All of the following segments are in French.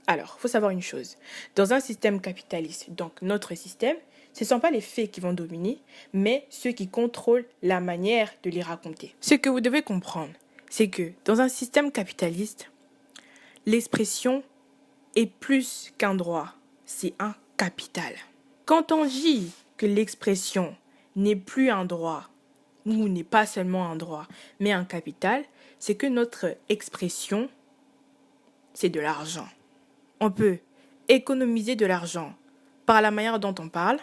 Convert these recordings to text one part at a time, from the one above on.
Alors, il faut savoir une chose. Dans un système capitaliste, donc notre système, ce ne sont pas les faits qui vont dominer, mais ceux qui contrôlent la manière de les raconter. Ce que vous devez comprendre, c'est que dans un système capitaliste, l'expression est plus qu'un droit, c'est un capital. Quand on dit que l'expression n'est plus un droit, ou n'est pas seulement un droit, mais un capital, c'est que notre expression, c'est de l'argent. On peut économiser de l'argent par la manière dont on parle.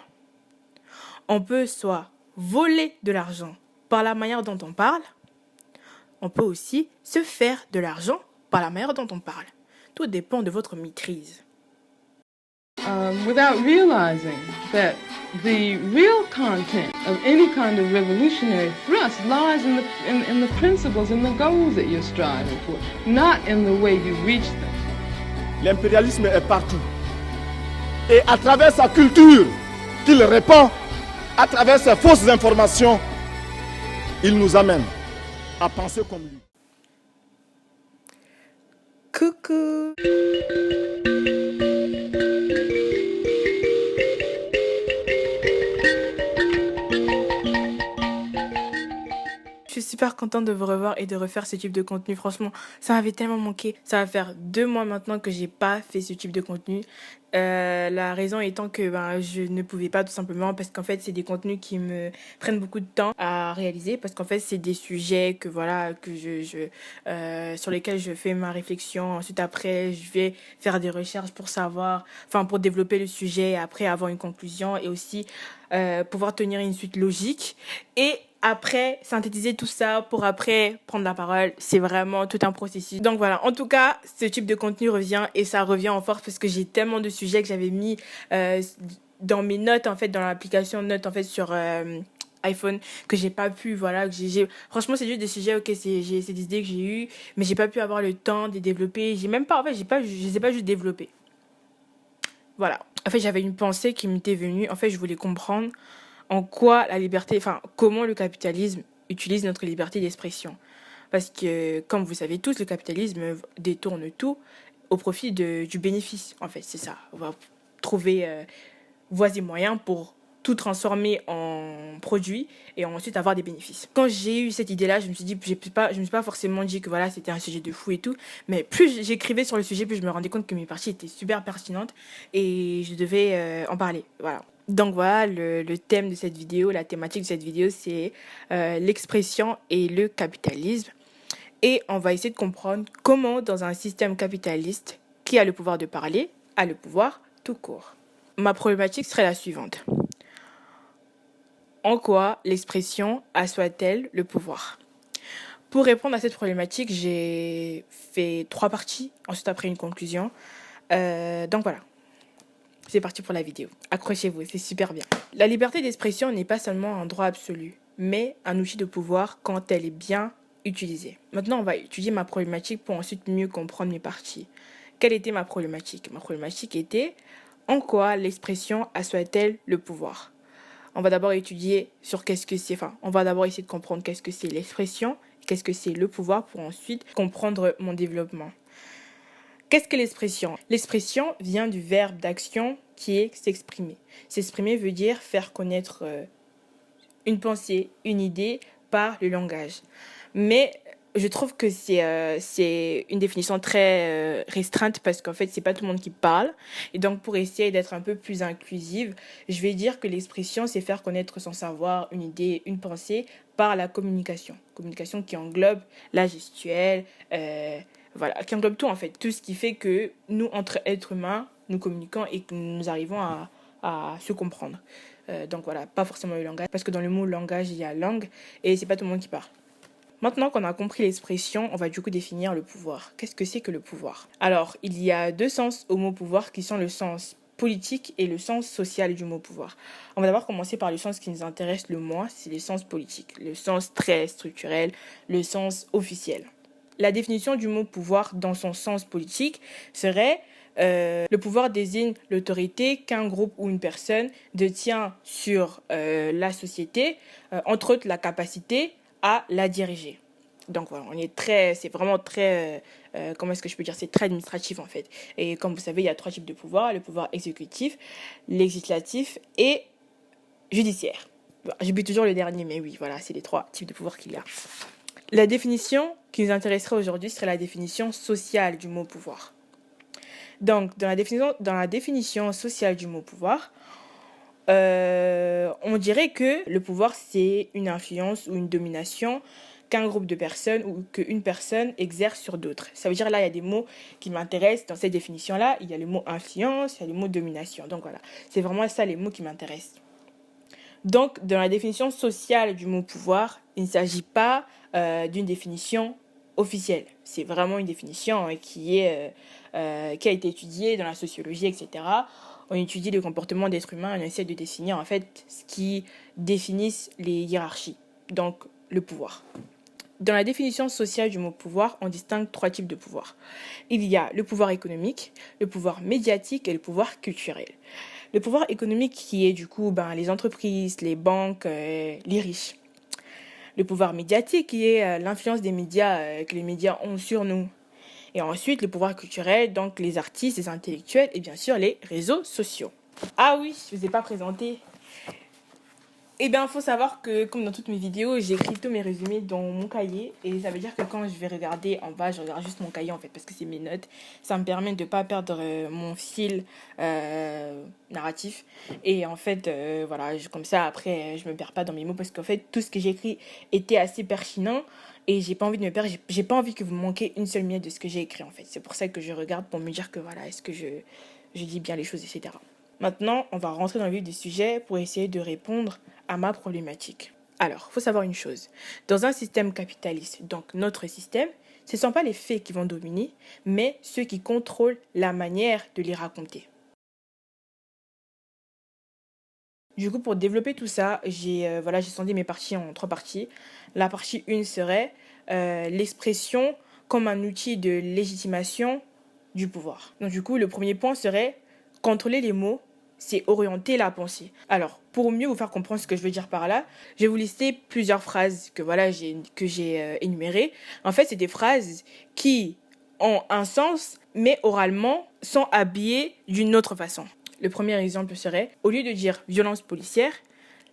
On peut soit voler de l'argent par la manière dont on parle. On peut aussi se faire de l'argent par la manière dont on parle. Tout dépend de votre maîtrise. Without realizing that the real content of any kind of revolutionary thrust lies in the principles and the goals that you're striving for, not in the way you reach them. L'impérialisme est partout. Et à travers sa culture qu'il répand, à travers ses fausses informations, il nous amène à penser comme lui. Coucou! Je suis super contente de vous revoir et de refaire ce type de contenu. Franchement, ça m'avait tellement manqué. Ça va faire 2 mois maintenant que j'ai pas fait ce type de contenu. La raison étant que je ne pouvais pas, tout simplement parce qu'en fait c'est des contenus qui me prennent beaucoup de temps à réaliser, parce qu'en fait c'est des sujets que sur lesquels je fais ma réflexion. Ensuite après je vais faire des recherches pour savoir, pour développer le sujet et après avoir une conclusion et aussi pouvoir tenir une suite logique et après synthétiser tout ça pour après prendre la parole. C'est vraiment tout un processus. Donc voilà, en tout cas, ce type de contenu revient et ça revient en force parce que j'ai tellement de sujets que j'avais mis dans mes notes, en fait, dans l'application Notes, en fait, sur iPhone, que j'ai pas pu, franchement, c'est juste des sujets, c'est des idées que j'ai eues, mais j'ai pas pu avoir le temps de les développer. Je les ai pas juste développées. Voilà. En fait, j'avais une pensée qui m'était venue. En fait, je voulais comprendre en quoi comment le capitalisme utilise notre liberté d'expression. Parce que, comme vous savez tous, le capitalisme détourne tout au profit du bénéfice. En fait, c'est ça. On va trouver voies et moyens pour tout transformer en produit et ensuite avoir des bénéfices. Quand j'ai eu cette idée-là, je me suis pas forcément dit que voilà, c'était un sujet de fou et tout, mais plus j'écrivais sur le sujet, plus je me rendais compte que mes parties étaient super pertinentes et je devais en parler. Voilà. Donc voilà, le thème de cette vidéo, la thématique de cette vidéo, c'est l'expression et le capitalisme. Et on va essayer de comprendre comment, dans un système capitaliste, qui a le pouvoir de parler, a le pouvoir tout court. Ma problématique serait la suivante. En quoi l'expression assoit-elle le pouvoir ? Pour répondre à cette problématique, j'ai fait 3 parties, ensuite après une conclusion. Donc voilà. C'est parti pour la vidéo. Accrochez-vous, c'est super bien. La liberté d'expression n'est pas seulement un droit absolu, mais un outil de pouvoir quand elle est bien utilisée. Maintenant, on va étudier ma problématique pour ensuite mieux comprendre mes parties. Quelle était ma problématique ? Ma problématique était en quoi l'expression assoit-elle le pouvoir ? On va d'abord étudier on va d'abord essayer de comprendre qu'est-ce que c'est l'expression, qu'est-ce que c'est le pouvoir pour ensuite comprendre mon développement. Qu'est-ce que l'expression ? L'expression vient du verbe d'action qui est s'exprimer. S'exprimer veut dire faire connaître une pensée, une idée par le langage. Mais je trouve que c'est une définition très restreinte parce qu'en fait, c'est pas tout le monde qui parle. Et donc, pour essayer d'être un peu plus inclusive, je vais dire que l'expression, c'est faire connaître son savoir, une idée, une pensée par la communication. Communication qui englobe la gestuelle, qui englobe tout en fait. Tout ce qui fait que nous, entre êtres humains, nous communiquons et que nous arrivons à se comprendre. Donc voilà, pas forcément le langage, parce que dans le mot langage, il y a langue et c'est pas tout le monde qui parle. Maintenant qu'on a compris l'expression, on va du coup définir le pouvoir. Qu'est-ce que c'est que le pouvoir ? Alors, il y a 2 sens au mot pouvoir qui sont le sens politique et le sens social du mot pouvoir. On va d'abord commencer par le sens qui nous intéresse le moins, c'est le sens politique, le sens très structurel, le sens officiel. La définition du mot pouvoir dans son sens politique serait le pouvoir désigne l'autorité qu'un groupe ou une personne détient sur la société, entre autres la capacité à la diriger. Donc voilà, c'est vraiment très, comment est-ce que je peux dire, c'est très administratif en fait. Et comme vous savez, il y a 3 types de pouvoir, le pouvoir exécutif, législatif et judiciaire. Bon, j'oublie toujours le dernier, mais oui, voilà, c'est les 3 types de pouvoir qu'il y a. La définition qui nous intéresserait aujourd'hui serait la définition sociale du mot pouvoir. Donc, dans la définition sociale du mot pouvoir, on dirait que le pouvoir, c'est une influence ou une domination qu'un groupe de personnes ou qu'une personne exerce sur d'autres. Ça veut dire, là, il y a des mots qui m'intéressent dans cette définition-là. Il y a le mot influence, il y a le mot domination. Donc voilà, c'est vraiment ça les mots qui m'intéressent. Donc, dans la définition sociale du mot pouvoir, il ne s'agit pas d'une définition officielle. C'est vraiment une définition qui a été étudiée dans la sociologie, etc. On étudie le comportement d'être humain, on essaie de définir en fait ce qui définissent les hiérarchies, donc le pouvoir. Dans la définition sociale du mot pouvoir, on distingue 3 types de pouvoir. Il y a le pouvoir économique, le pouvoir médiatique et le pouvoir culturel. Le pouvoir économique qui est du coup les entreprises, les banques, les riches. Le pouvoir médiatique qui est l'influence des médias que les médias ont sur nous. Et ensuite, le pouvoir culturel, donc les artistes, les intellectuels et bien sûr les réseaux sociaux. Ah oui, je ne vous ai pas présenté. Eh bien, il faut savoir que, comme dans toutes mes vidéos, j'écris tous mes résumés dans mon cahier. Et ça veut dire que quand je vais regarder en bas, je regarde juste mon cahier en fait, parce que c'est mes notes. Ça me permet de ne pas perdre mon fil narratif. Et en fait, voilà, comme ça, après, je me perds pas dans mes mots, parce qu'en fait, tout ce que j'écris était assez pertinent. Et j'ai pas envie de me perdre, j'ai pas envie que vous manquiez une seule miette de ce que j'ai écrit en fait. C'est pour ça que je regarde pour me dire que voilà, est-ce que je dis bien les choses, etc. Maintenant, on va rentrer dans le vif du sujet pour essayer de répondre à ma problématique. Alors, il faut savoir une chose. Dans un système capitaliste, donc notre système, ce ne sont pas les faits qui vont dominer, mais ceux qui contrôlent la manière de les raconter. Du coup, pour développer tout ça, j'ai scindé mes parties en 3 parties. La partie 1 serait l'expression comme un outil de légitimation du pouvoir. Donc du coup, le premier point serait contrôler les mots, c'est orienter la pensée. Alors, pour mieux vous faire comprendre ce que je veux dire par là, je vais vous lister plusieurs phrases que j'ai énumérées. En fait, c'est des phrases qui ont un sens, mais oralement sont habillées d'une autre façon. Le premier exemple serait, au lieu de dire violence policière,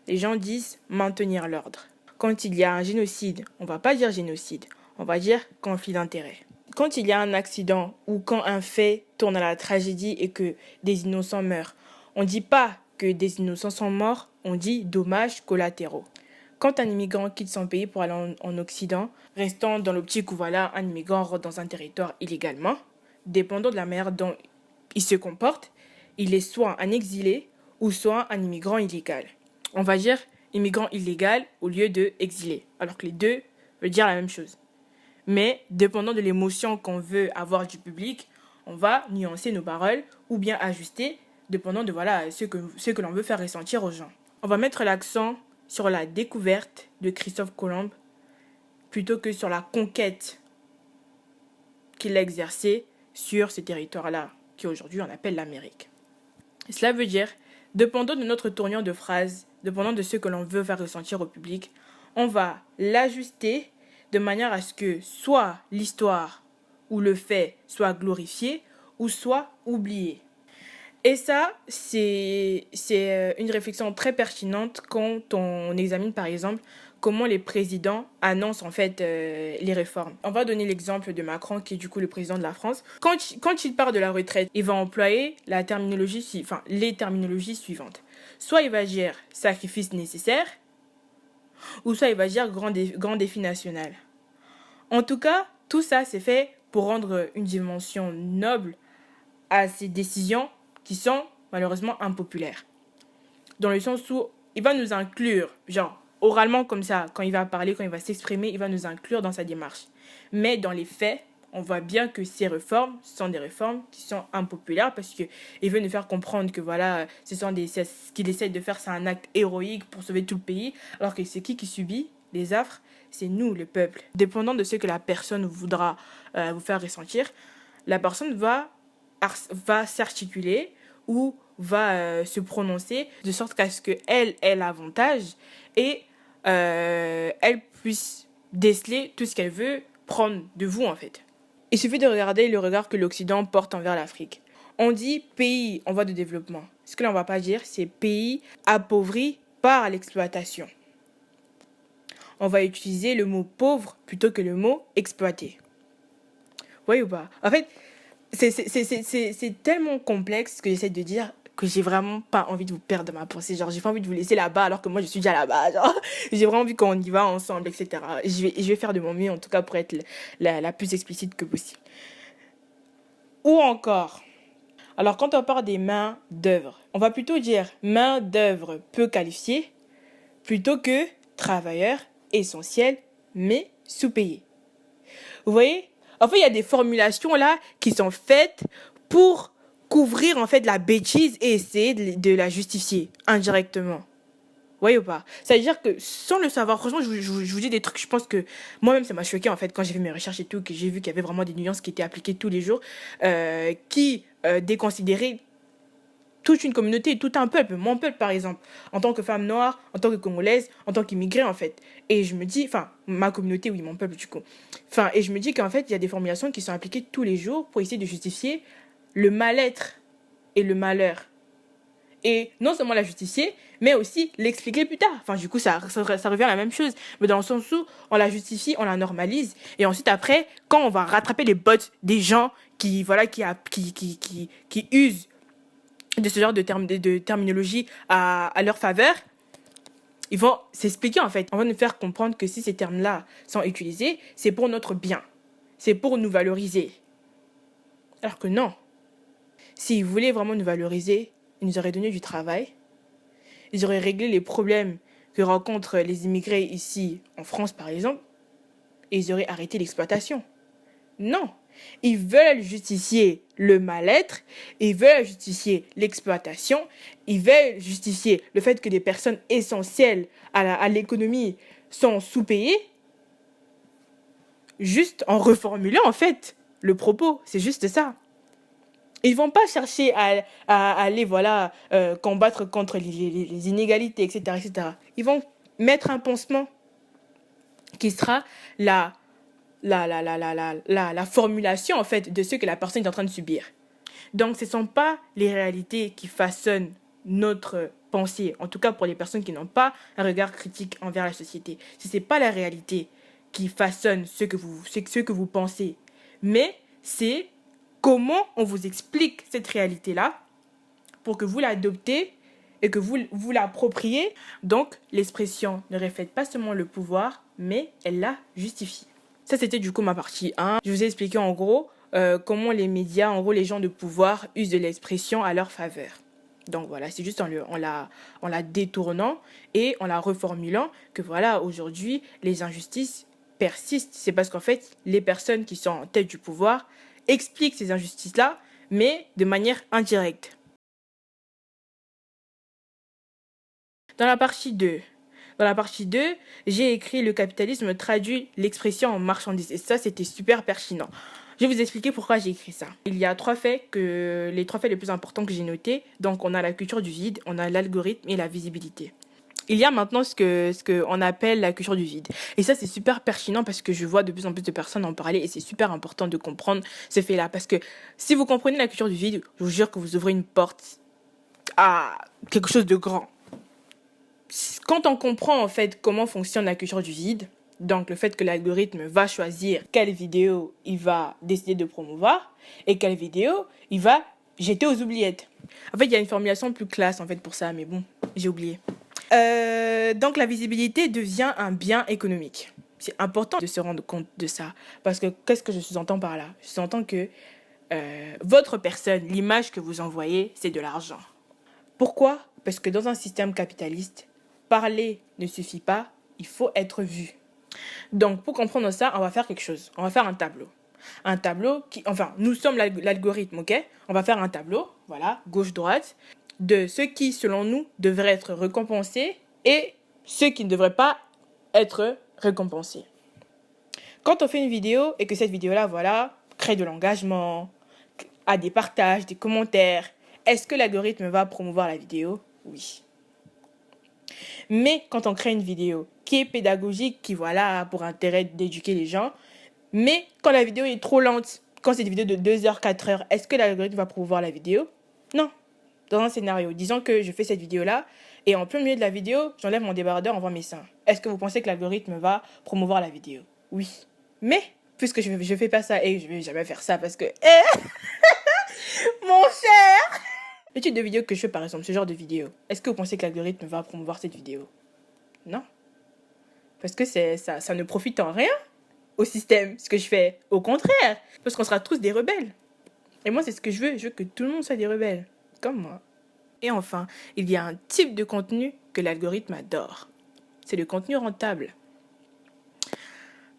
les gens disent maintenir l'ordre. Quand il y a un génocide, on ne va pas dire génocide, on va dire conflit d'intérêts. Quand il y a un accident ou quand un fait tourne à la tragédie et que des innocents meurent, on ne dit pas que des innocents sont morts, on dit dommages collatéraux. Quand un immigrant quitte son pays pour aller en Occident, restant dans l'optique où un immigrant rentre dans un territoire illégalement, dépendant de la manière dont il se comporte, il est soit un exilé ou soit un immigrant illégal. On va dire immigrant illégal au lieu de exilé, alors que les deux veulent dire la même chose. Mais dépendant de l'émotion qu'on veut avoir du public, on va nuancer nos paroles ou bien ajuster, dépendant de ce que l'on veut faire ressentir aux gens. On va mettre l'accent sur la découverte de Christophe Colomb plutôt que sur la conquête qu'il a exercée sur ce territoire-là, qu'aujourd'hui on appelle l'Amérique. Et cela veut dire, dépendant de notre tournure de phrase, dépendant de ce que l'on veut faire ressentir au public, on va l'ajuster de manière à ce que soit l'histoire ou le fait soit glorifié ou soit oublié. Et ça, c'est une réflexion très pertinente quand on examine par exemple comment les présidents annoncent en fait les réformes. On va donner l'exemple de Macron qui est du coup le président de la France. Quand il part de la retraite, il va employer les terminologies suivantes. Soit il va dire sacrifice nécessaire, ou soit il va dire grand défi national. En tout cas, tout ça c'est fait pour rendre une dimension noble à ces décisions qui sont malheureusement impopulaires. Dans le sens où il va nous inclure, oralement comme ça, quand il va parler, quand il va s'exprimer, il va nous inclure dans sa démarche. Mais dans les faits, on voit bien que ces réformes sont des réformes qui sont impopulaires parce qu'il veut nous faire comprendre que ce qu'il essaie de faire, c'est un acte héroïque pour sauver tout le pays, alors que c'est qui subit les affres? C'est nous, le peuple. Dépendant de ce que la personne voudra vous faire ressentir, la personne va s'articuler ou va se prononcer de sorte qu'à ce qu'elle ait l'avantage et elle puisse déceler tout ce qu'elle veut prendre de vous, en fait. Il suffit de regarder le regard que l'Occident porte envers l'Afrique. On dit pays en voie de développement. Ce que l'on ne va pas dire, c'est pays appauvris par l'exploitation. On va utiliser le mot pauvre plutôt que le mot exploité. Vous voyez ou pas? En fait, c'est tellement complexe ce que j'essaie de dire que j'ai vraiment pas envie de vous perdre ma pensée. Genre, j'ai pas envie de vous laisser là-bas alors que moi je suis déjà là-bas. Genre, j'ai vraiment envie qu'on y va ensemble, etc. Je vais faire de mon mieux en tout cas pour être la plus explicite que possible. Ou encore, alors quand on parle des mains d'œuvre, on va plutôt dire main d'œuvre peu qualifiée plutôt que travailleurs essentiels mais sous-payés. Vous voyez? En fait, il y a des formulations là qui sont faites pour couvrir en fait la bêtise et essayer de la justifier indirectement. Vous voyez ou pas? C'est-à-dire que sans le savoir, franchement, je vous dis des trucs, je pense que moi-même ça m'a choqué en fait quand j'ai fait mes recherches et tout, que j'ai vu qu'il y avait vraiment des nuances qui étaient appliquées tous les jours, qui déconsidéraient toute une communauté, tout un peuple, mon peuple par exemple, en tant que femme noire, en tant que congolaise, en tant qu'immigrée en fait. Et je me dis, enfin, ma communauté, oui, mon peuple du coup. Enfin, et je me dis qu'en fait, il y a des formulations qui sont appliquées tous les jours pour essayer de justifier le mal-être et le malheur. Et non seulement la justifier, mais aussi l'expliquer plus tard. Enfin, du coup, ça revient à la même chose. Mais dans le sens où on la justifie, on la normalise. Et ensuite, après, quand on va rattraper les bottes des gens qui usent de ce genre de terminologie à leur faveur, ils vont s'expliquer en fait. On va nous faire comprendre que si ces termes-là sont utilisés, c'est pour notre bien. C'est pour nous valoriser. Alors que non. S'ils voulaient vraiment nous valoriser, ils nous auraient donné du travail. Ils auraient réglé les problèmes que rencontrent les immigrés ici, en France par exemple, et ils auraient arrêté l'exploitation. Non. Ils veulent justifier le mal-être, ils veulent justifier l'exploitation, ils veulent justifier le fait que des personnes essentielles à l'économie sont sous-payées, juste en reformulant en fait le propos. C'est juste ça. Ils vont pas chercher à aller combattre contre les inégalités, etc., etc. Ils vont mettre un pansement qui sera la formulation en fait de ce que la personne est en train de subir. Donc ce ne sont pas les réalités qui façonnent notre pensée, en tout cas pour les personnes qui n'ont pas un regard critique envers la société. Ce n'est pas la réalité qui façonne ce que vous pensez, mais c'est comment on vous explique cette réalité-là pour que vous l'adoptez et que vous l'appropriez. Donc l'expression ne reflète pas seulement le pouvoir, mais elle la justifie. Ça, c'était du coup ma partie 1. Je vous ai expliqué en gros comment les médias, en gros les gens de pouvoir usent de l'expression à leur faveur. Donc voilà, c'est juste en la détournant et en la reformulant que voilà, aujourd'hui, les injustices persistent. C'est parce qu'en fait, les personnes qui sont en tête du pouvoir expliquent ces injustices-là, mais de manière indirecte. Dans la partie 2, j'ai écrit le capitalisme traduit l'expression en marchandise. Et ça, c'était super pertinent. Je vais vous expliquer pourquoi j'ai écrit ça. Il y a les 3 faits les plus importants que j'ai notés. Donc, on a la culture du vide, on a l'algorithme et la visibilité. Il y a maintenant ce qu'on appelle la culture du vide. Et ça, c'est super pertinent parce que je vois de plus en plus de personnes en parler et c'est super important de comprendre ce fait-là. Parce que si vous comprenez la culture du vide, je vous jure que vous ouvrez une porte à quelque chose de grand. Quand on comprend en fait comment fonctionne la culture du vide, donc le fait que l'algorithme va choisir quelle vidéo il va décider de promouvoir et quelle vidéo il va jeter aux oubliettes. En fait, il y a une formulation plus classe en fait pour ça, mais bon, j'ai oublié. Donc la visibilité devient un bien économique. C'est important de se rendre compte de ça. Parce que qu'est-ce que je sous-entends par là? Je sous-entends que votre personne, l'image que vous envoyez, c'est de l'argent. Pourquoi? Parce que dans un système capitaliste, parler ne suffit pas, il faut être vu. Donc, pour comprendre ça, on va faire quelque chose. On va faire un tableau. Un tableau nous sommes l'algorithme, ok? On va faire un tableau, voilà, gauche-droite, de ceux qui, selon nous, devraient être récompensés et ceux qui ne devraient pas être récompensés. Quand on fait une vidéo et que cette vidéo-là, voilà, crée de l'engagement, a des partages, des commentaires, est-ce que l'algorithme va promouvoir la vidéo? Oui. Mais quand on crée une vidéo qui est pédagogique, qui voilà, a pour intérêt d'éduquer les gens, mais quand la vidéo est trop lente, quand c'est des vidéos de 2 heures, 4 heures, est-ce que l'algorithme va promouvoir la vidéo? Non. Dans un scénario, disons que je fais cette vidéo-là, et en plein milieu de la vidéo, j'enlève mon débardeur, on voit mes seins. Est-ce que vous pensez que l'algorithme va promouvoir la vidéo? Oui. Mais, puisque je fais pas ça, et je vais jamais faire ça, parce que... mon cher! Le type de vidéo que je fais, par exemple, ce genre de vidéo, est-ce que vous pensez que l'algorithme va promouvoir cette vidéo? Non. Parce que ça ne profite en rien au système, ce que je fais. Au contraire, parce qu'on sera tous des rebelles. Et moi, c'est ce que je veux. Je veux que tout le monde soit des rebelles, comme moi. Et enfin, il y a un type de contenu que l'algorithme adore. C'est le contenu rentable.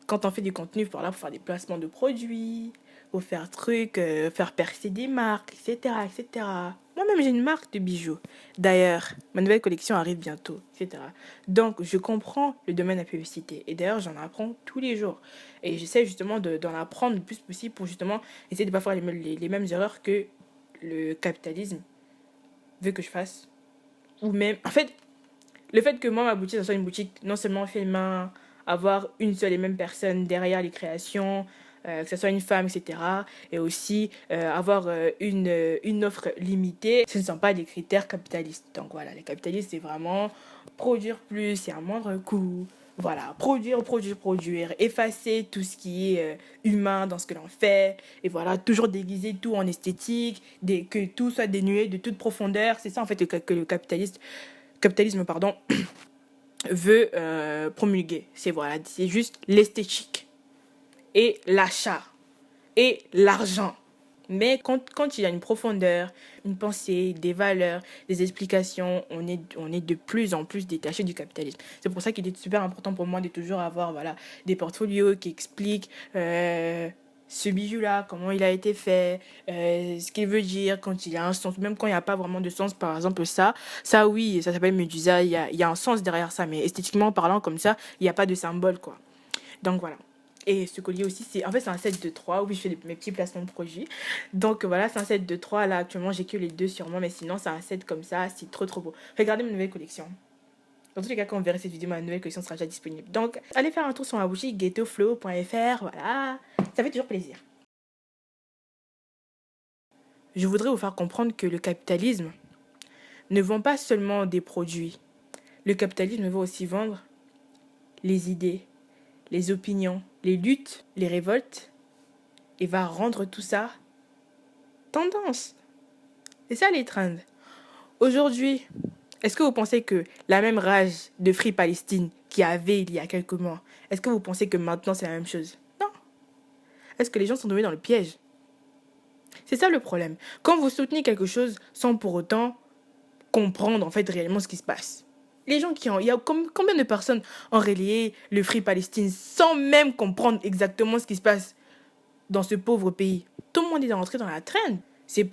Quand on fait du contenu pour faire des placements de produits, pour faire faire percer des marques, etc., etc. Moi-même, j'ai une marque de bijoux. D'ailleurs, ma nouvelle collection arrive bientôt, etc. Donc, je comprends le domaine de la publicité. Et d'ailleurs, j'en apprends tous les jours. Et j'essaie justement d'en apprendre le plus possible pour justement essayer de ne pas faire les mêmes erreurs que le capitalisme veut que je fasse. Ou même... En fait, le fait que moi, ma boutique, ça soit une boutique non seulement fait main, avoir une seule et même personne derrière les créations, que ce soit une femme, etc. Et aussi avoir une offre limitée, ce ne sont pas des critères capitalistes. Donc voilà, les capitalistes, c'est vraiment produire plus et à moindre coût. Voilà, produire, effacer tout ce qui est humain dans ce que l'on fait. Et voilà, toujours déguiser tout en esthétique, que tout soit dénué de toute profondeur. C'est ça en fait que le capitalisme veut promulguer. C'est juste l'esthétique et l'achat et l'argent. Mais quand il y a une profondeur, une pensée, des valeurs, des explications, on est de plus en plus détaché du capitalisme. C'est pour ça qu'il est super important pour moi de toujours avoir des portfolios qui expliquent ce bijou-là, comment il a été fait, ce qu'il veut dire quand il y a un sens, même quand il n'y a pas vraiment de sens. Par exemple, ça oui, ça s'appelle Médusa, il y a un sens derrière ça, mais esthétiquement parlant, comme ça, il n'y a pas de symbole, quoi. Donc voilà. Et ce collier aussi, c'est un set de 3. Oui, je fais mes petits placements de produits. Donc voilà, c'est un set de 3. Là, actuellement, j'ai que les 2 sur moi, mais sinon, c'est un set comme ça. C'est trop, trop beau. Regardez ma nouvelle collection. Dans tous les cas, quand vous verrez cette vidéo, ma nouvelle collection sera déjà disponible. Donc, allez faire un tour sur ma boutique ghettoflow.fr. Voilà, ça fait toujours plaisir. Je voudrais vous faire comprendre que le capitalisme ne vend pas seulement des produits. Le capitalisme veut aussi vendre les idées, les opinions, les luttes, les révoltes, et va rendre tout ça tendance. C'est ça les trends. Aujourd'hui, est-ce que vous pensez que la même rage de Free Palestine qu'il y avait il y a quelques mois, est-ce que vous pensez que maintenant c'est la même chose? Non. Est-ce que les gens sont tombés dans le piège? C'est ça le problème. Quand vous soutenez quelque chose sans pour autant comprendre en fait réellement ce qui se passe. Les gens il y a combien de personnes ont relayé le Free Palestine sans même comprendre exactement ce qui se passe dans ce pauvre pays? Tout le monde est rentré dans la traîne. C'est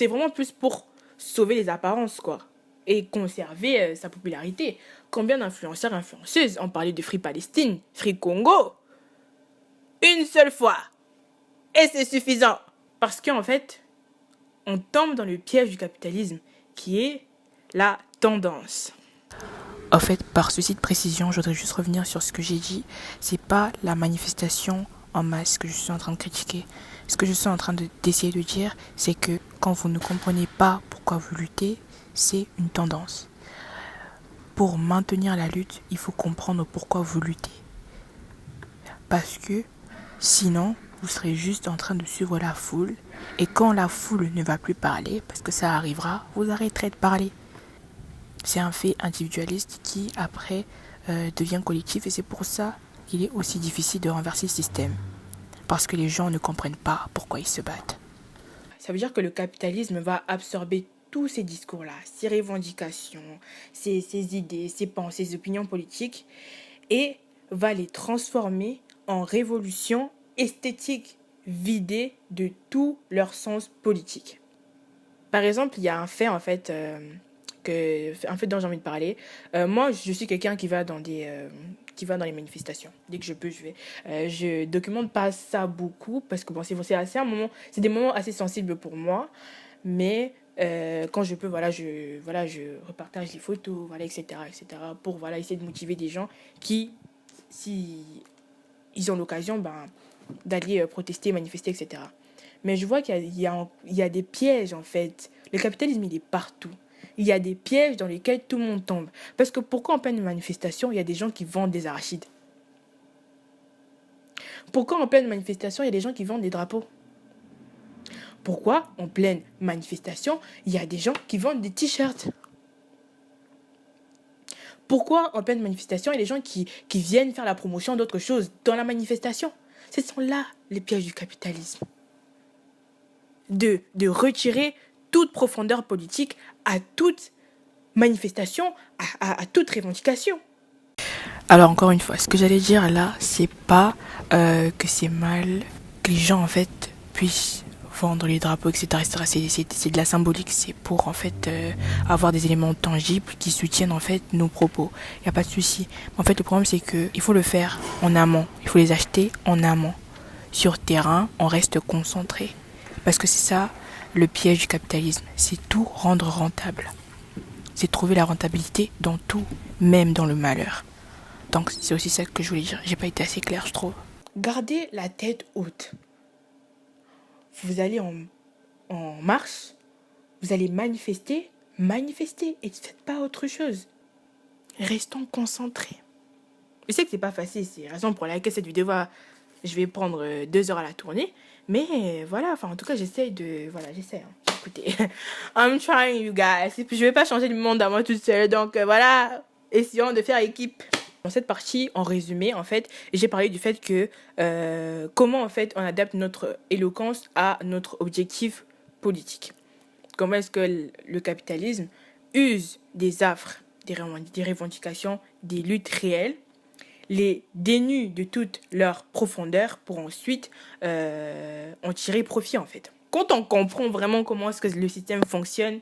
vraiment plus pour sauver les apparences, quoi. Et conserver sa popularité. Combien d'influenceurs, influenceuses ont parlé de Free Palestine, Free Congo? Une seule fois. Et c'est suffisant. Parce qu'en fait, on tombe dans le piège du capitalisme qui est la tendance. En fait, par souci de précision, je voudrais juste revenir sur ce que j'ai dit. C'est pas la manifestation en masse que je suis en train de critiquer. Ce que je suis en train d'essayer de dire, c'est que quand vous ne comprenez pas pourquoi vous luttez, c'est une tendance. Pour maintenir la lutte, il faut comprendre pourquoi vous luttez. Parce que sinon, vous serez juste en train de suivre la foule. Et quand la foule ne va plus parler, parce que ça arrivera, vous arrêterez de parler. C'est un fait individualiste qui, après, devient collectif. Et c'est pour ça qu'il est aussi difficile de renverser le système. Parce que les gens ne comprennent pas pourquoi ils se battent. Ça veut dire que le capitalisme va absorber tous ces discours-là, ces revendications, ces idées, ces pensées, ces opinions politiques, et va les transformer en révolution esthétique, vidée de tout leur sens politique. Par exemple, il y a un fait, dont j'ai envie de parler. Moi, je suis quelqu'un qui va dans les manifestations. Dès que je peux, je vais. Je documente pas ça beaucoup parce que c'est des moments assez sensibles pour moi. Mais Quand je peux, voilà, je repartage les photos, voilà, etc., pour voilà, essayer de motiver des gens qui, si ils ont l'occasion, d'aller protester, manifester, etc. Mais je vois qu'il y a des pièges, en fait. Le capitalisme, il est partout. Il y a des pièges dans lesquels tout le monde tombe. Parce que pourquoi en pleine manifestation, il y a des gens qui vendent des arachides? Pourquoi en pleine manifestation, il y a des gens qui vendent des drapeaux? Pourquoi en pleine manifestation, il y a des gens qui vendent des t-shirts? Pourquoi en pleine manifestation, il y a des gens qui viennent faire la promotion d'autres choses dans la manifestation? Ce sont là les pièges du capitalisme. De retirer toute profondeur politique à toute manifestation, à toute revendication. Alors encore une fois, ce que j'allais dire là, c'est pas que c'est mal que les gens en fait puissent vendre les drapeaux, etc. C'est de la symbolique, c'est pour en fait avoir des éléments tangibles qui soutiennent en fait nos propos. Il n'y a pas de souci. En fait, le problème c'est que il faut le faire en amont. Il faut les acheter en amont. Sur terrain, on reste concentré. Parce que c'est ça le piège du capitalisme. C'est tout rendre rentable. C'est trouver la rentabilité dans tout, même dans le malheur. Donc c'est aussi ça que je voulais dire. J'ai pas été assez clair, je trouve. Gardez la tête haute. Vous allez en marche, vous allez manifester et ne faites pas autre chose. Restons concentrés. Je sais que c'est pas facile, c'est la raison pour laquelle cette vidéo je vais prendre 2 heures à la tourner. Mais voilà, en tout cas, j'essaie. Écoutez, I'm trying, you guys. Et puis, je vais pas changer le monde à moi toute seule. Donc, voilà, essayons de faire équipe. Dans cette partie, en résumé, en fait, j'ai parlé du fait que comment, en fait, on adapte notre éloquence à notre objectif politique. Comment est-ce que le capitalisme use des affres, des revendications, des luttes réelles, les dénue de toute leur profondeur pour ensuite en tirer profit, en fait. Quand on comprend vraiment comment est-ce que le système fonctionne,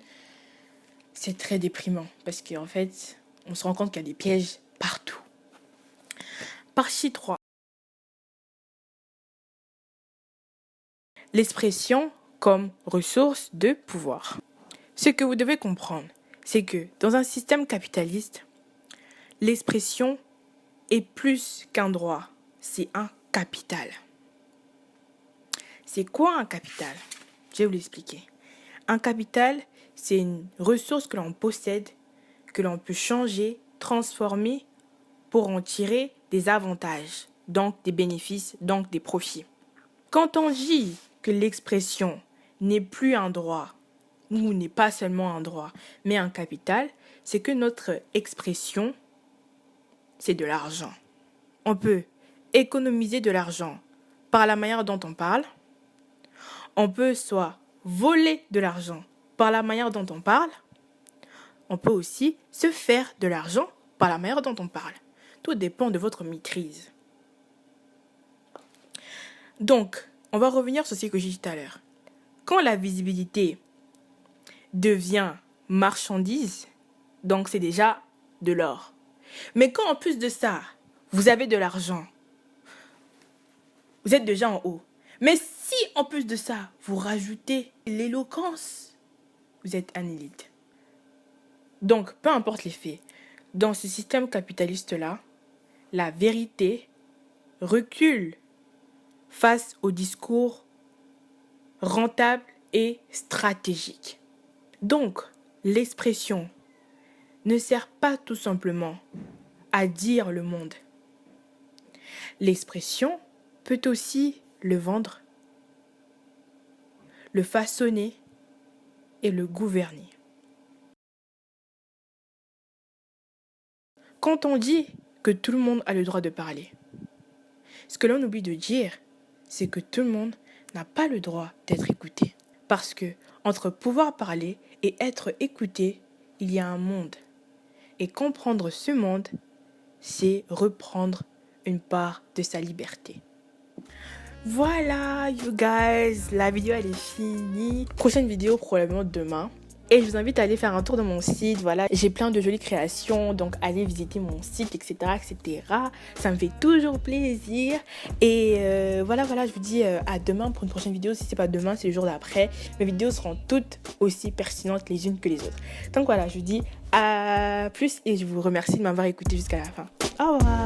c'est très déprimant parce qu'en fait, on se rend compte qu'il y a des pièges partout. Partie 3. L'expression comme ressource de pouvoir. Ce que vous devez comprendre, c'est que dans un système capitaliste, l'expression est plus qu'un droit, c'est un capital. C'est quoi un capital? Je vais vous l'expliquer. Un capital, c'est une ressource que l'on possède, que l'on peut changer, transformer pour en tirer des avantages, donc des bénéfices, donc des profits. Quand on dit que l'expression n'est plus un droit, ou n'est pas seulement un droit, mais un capital, c'est que notre expression, c'est de l'argent. On peut économiser de l'argent par la manière dont on parle. On peut soit voler de l'argent par la manière dont on parle. On peut aussi se faire de l'argent par la manière dont on parle. Tout dépend de votre maîtrise. Donc, on va revenir sur ce que j'ai dit tout à l'heure. Quand la visibilité devient marchandise, donc c'est déjà de l'or. Mais quand en plus de ça, vous avez de l'argent, vous êtes déjà en haut. Mais si en plus de ça, vous rajoutez l'éloquence, vous êtes un élite. Donc, peu importe les faits, dans ce système capitaliste-là, la vérité recule face au discours rentable et stratégique. Donc, l'expression ne sert pas tout simplement à dire le monde. L'expression peut aussi le vendre, le façonner et le gouverner. Quand on dit que tout le monde a le droit de parler, ce que l'on oublie de dire, c'est que tout le monde n'a pas le droit d'être écouté. Parce que entre pouvoir parler et être écouté, il y a un monde. Et comprendre ce monde, c'est reprendre une part de sa liberté. Voilà, you guys, la vidéo elle est finie. Prochaine vidéo probablement demain. Et je vous invite à aller faire un tour de mon site. Voilà, j'ai plein de jolies créations, donc allez visiter mon site, etc., etc. Ça me fait toujours plaisir. Et voilà, je vous dis à demain pour une prochaine vidéo. Si c'est pas demain, c'est le jour d'après. Mes vidéos seront toutes aussi pertinentes les unes que les autres. Donc voilà, je vous dis à plus et je vous remercie de m'avoir écouté jusqu'à la fin. Au revoir.